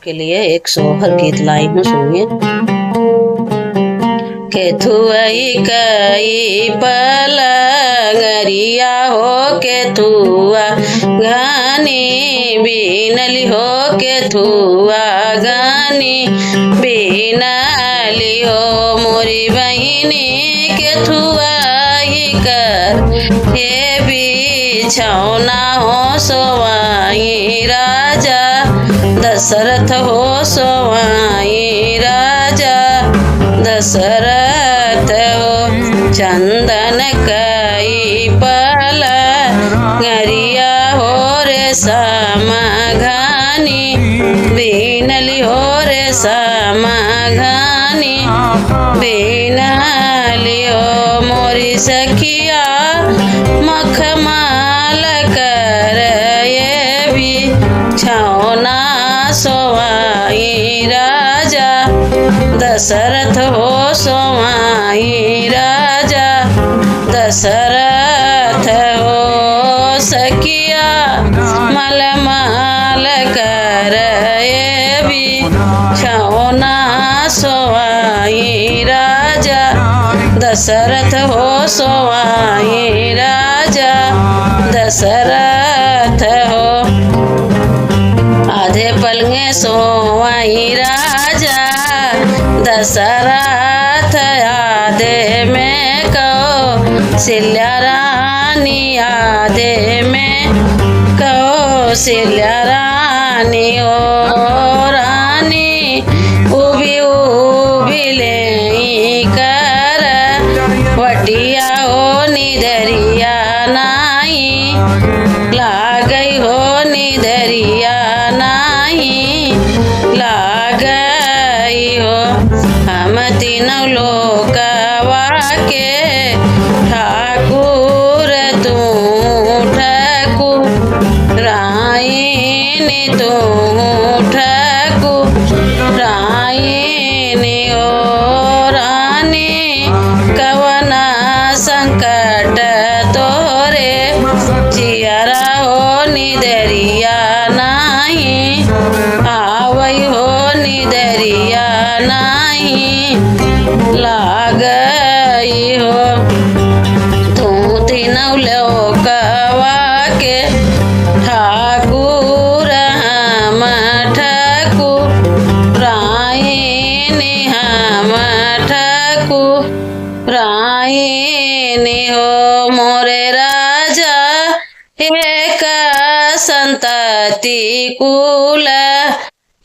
के लिए एक सोहर गीत लाई हूँ, सुनिए। केथुआई कई पलंगरिया हो केथुआ घानी बीनली हो केथुआ घानी बीनली हो मोरी बहिनी केथुआ ही कर हे बिछौना हो सोवाई राजा दशरथ हो सोवाई राजा दशरथ हो चंदन कई पलंगरिया हो रे समाघानी बीनली हो रे समाघानी बीनली हो मोरी सखिया मखमाल कर ये बिछौना सोवाई राजा दशरथ हो सोवाई राजा दशरथ हो सखिया मलमाल कर ये बिछौना सोवाई राजा दशरथ हो सोवाई राजा दशरथ हो आधे पलंगे सोवाई राजा दशरथ आधे में कौशल्या रानी आधे में कौशल्या रानी ओ रानी उभी उभी ले कर वटिया हो निधरिया नाही लागई हो निधरिया नाही लागई हो हम तीनों लोकवा के ठाकुर तू ठाकुरायनी तू ठाकुरायनी ओ रानी कवना संकट तोरे जियरा हो निधरिया नाही आवई हो निधरिया नाही लागई हो तू तीनों लोकवा के ठाकुर हम ठाकुरायनी हम ठाकुरायनी हो मोरे राजा एक संतति कुल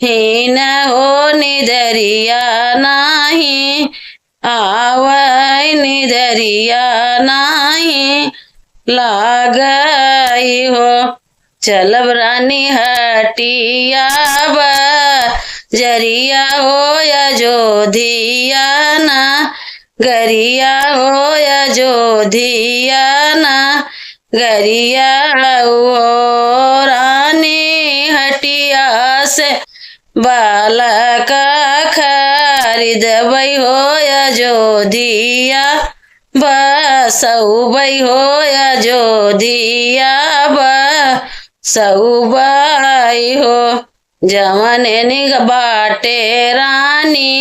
हीन हो निधरिया नाही आवै निधरिया नाही लागई हो चलब रानी हटिया जरिया हो या जोधिया ना गरिया हो या जोधिया ना गरिया हो रानी हटिया से बालका खरीदबई हो या जोधिया बसउबई हो या जोधिया बसउबई हो जवने निग बाटे रानी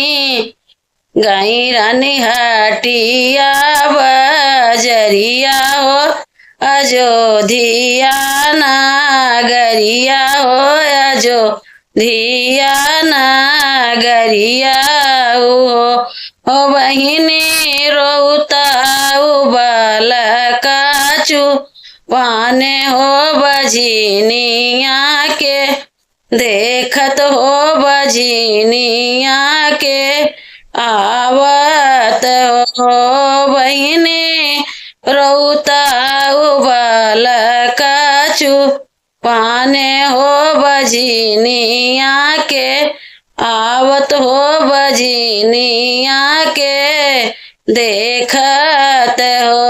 गई रानी हटिया बजरिया हो अयोधिया नागरिया हो अयोधिया नागरिया हो ओ बहिनी रोता उबल काचू पाने हो बजनिया के देखत हो बजनिया के आवत हो बहिनी रोता उबल काचू पाने हो बजनिया के आवत हो बजनिया के देखत हो।